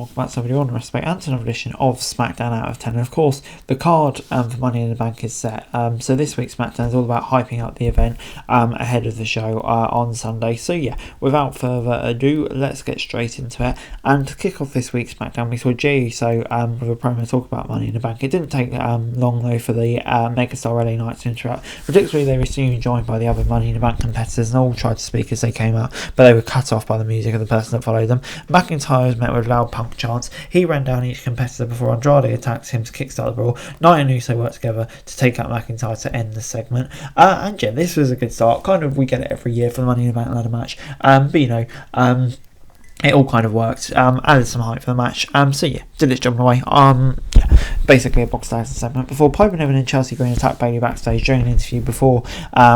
welcome back to somebody on respect and to another edition of Smackdown Out of 10. And of course, the card for Money in the Bank is set. So this week's Smackdown is all about hyping up the event ahead of the show on Sunday. So yeah, without further ado, let's get straight into it. And to kick off this week's Smackdown, we saw Jey Uso with a promo talk about Money in the Bank. It didn't take long though for the Megastar LA Knight to interrupt. Predictably, they were soon joined by the other Money in the Bank competitors and all tried to speak as they came out, but they were cut off by the music of the person that followed them. McIntyre was met with loud punk chants. He ran down each competitor before Andrade attacked him to kickstart the brawl. Knight and Uso worked together to take out McIntyre to end the segment. And yeah, this was a good start. Kind of, we get it every year for the Money in the Bank ladder match. But you know, it all kind of worked. Added some hype for the match. So yeah, did its job in a way. Yeah, basically a box standard segment. Before Piper Niven and Chelsea Green attacked Bayley backstage during an interview before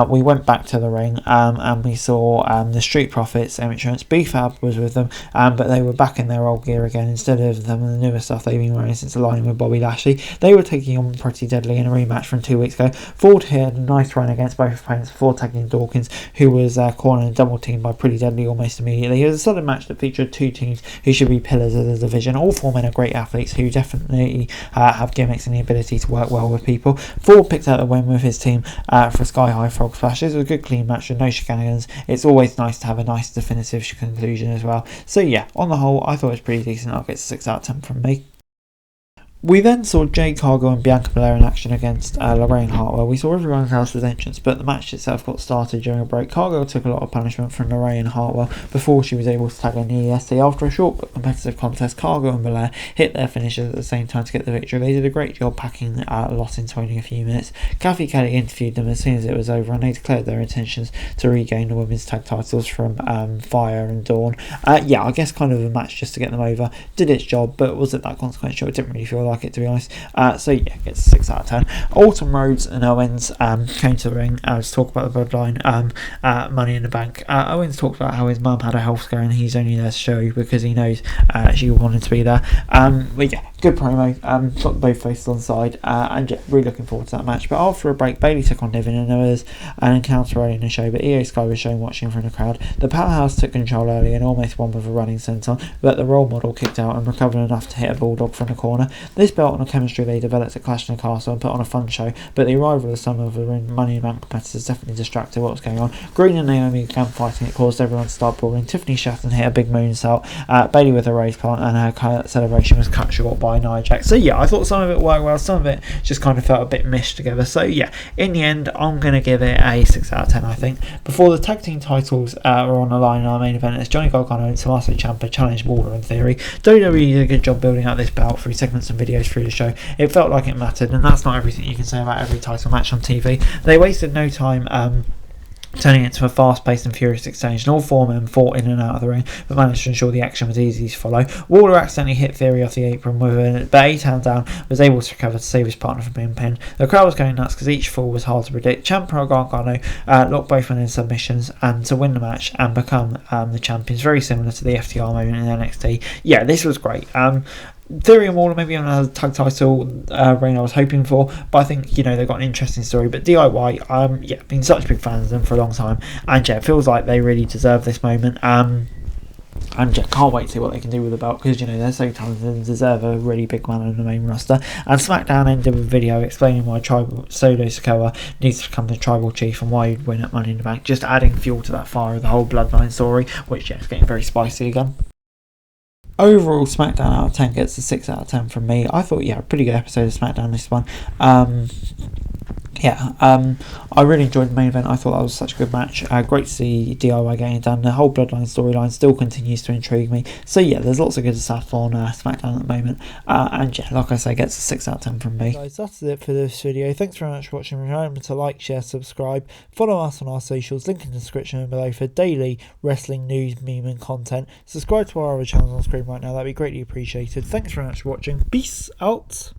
we went back to the ring, and we saw the Street Profits, Insurance, B-Fab was with them, but they were back in their old gear again instead of them the newer stuff they've been wearing since aligning with Bobby Lashley. They were taking on Pretty Deadly in a rematch from 2 weeks ago. Ford had a nice run against both opponents before tagging Dawkins, who was cornered and double teamed by Pretty Deadly almost immediately. It was a sudden match that featured two teams who should be pillars of the division. All four men are great athletes who definitely have gimmicks and the ability to work well with people. Ford picked out the win with his team for a Sky High Frog Splash. It was a good clean match with no shenanigans. It's always nice to have a nice definitive conclusion as well. So yeah, on the whole, I thought it was pretty decent. I'll get a 6 out of 10 from me. We then saw Jade Cargill and Bianca Belair in action against Lorraine Hartwell. We saw everyone else's entrance, but the match itself got started during a break. Cargill took a lot of punishment from Lorraine Hartwell before she was able to tag in the EST. After a short but competitive contest, Cargill and Belair hit their finishes at the same time to get the victory. They did a great job packing a lot into only a few minutes. Kathy Kelly interviewed them as soon as it was over, and they declared their intentions to regain the women's tag titles from Fire and Dawn. Yeah, I guess kind of a match just to get them over. Did its job, but was it that consequential? It didn't really feel like it, to be honest. So yeah, gets a 6 out of 10. Alton Rhodes and Owens came to the ring to talk about the bloodline Money in the Bank. Owens talked about how his mum had a health scare and he's only there to show you because he knows she wanted to be there. But yeah, good promo. Got both faces on side, and yeah, really looking forward to that match. But after a break, Bayley took on Niven, and there was an encounter early in the show, but EA Sky was shown watching from the crowd. The Powerhouse took control early and almost won with a running senton, but the role model kicked out and recovered enough to hit a bulldog from the corner. This built on the chemistry they developed at Clash in the Castle and put on a fun show, but the arrival of some of the Money in the Bank competitors definitely distracted what was going on. Green and Naomi began fighting. It caused everyone to start brawling. Tiffany Shatton hit a big moonsault, Bayley with a raise plant, and her celebration was cut short by Nia Jax. So yeah, I thought some of it worked well, some of it just kind of felt a bit mished together. So yeah, in the end, I'm going to give it a 6 out of 10, I think. Before the tag team titles were on the line in our main event, as Johnny Gargano and Tommaso Ciampa challenged Waller in Theory. WWE did a good job building out this bout through segments and videos through the show. It felt like it mattered, and that's not everything you can say about every title match on TV. They wasted no time turning it into a fast-paced and furious exchange, and all four men fought in and out of the ring, but managed to ensure the action was easy to follow. Waller accidentally hit Theory off the apron with it, but 8 hand down was able to recover to save his partner from being pinned. The crowd was going nuts because each fall was hard to predict. Ciampa and Gargano locked both men in submissions and to win the match and become the champions, very similar to the FTR moment in NXT. Yeah, this was great. Theory and Waller maybe on a tag title reign I was hoping for, but I think, you know, they've got an interesting story. But DIY, yeah, been such big fans of them for a long time, and yeah, it feels like they really deserve this moment. And yeah, can't wait to see what they can do with the belt, because, you know, they're so talented and deserve a really big man on the main roster. And SmackDown ended with a video explaining why Solo Sikoa needs to become the tribal chief and why he'd win at Money in the Bank, just adding fuel to that fire of the whole bloodline story, which yeah, is getting very spicy again. Overall, Smackdown out of 10 gets a 6 out of 10 from me. I thought, yeah, a pretty good episode of Smackdown, this one. I really enjoyed the main event. I thought that was such a good match. Great to see DIY getting it done. The whole Bloodline storyline still continues to intrigue me. So yeah, there's lots of good stuff on SmackDown at the moment. And yeah, like I say, gets a 6 out of 10 from me. Guys, that's it for this video. Thanks very much for watching. Remember to like, share, subscribe. Follow us on our socials. Link in the description below for daily wrestling news, meme and content. Subscribe to our other channels on screen right now. That'd be greatly appreciated. Thanks very much for watching. Peace out.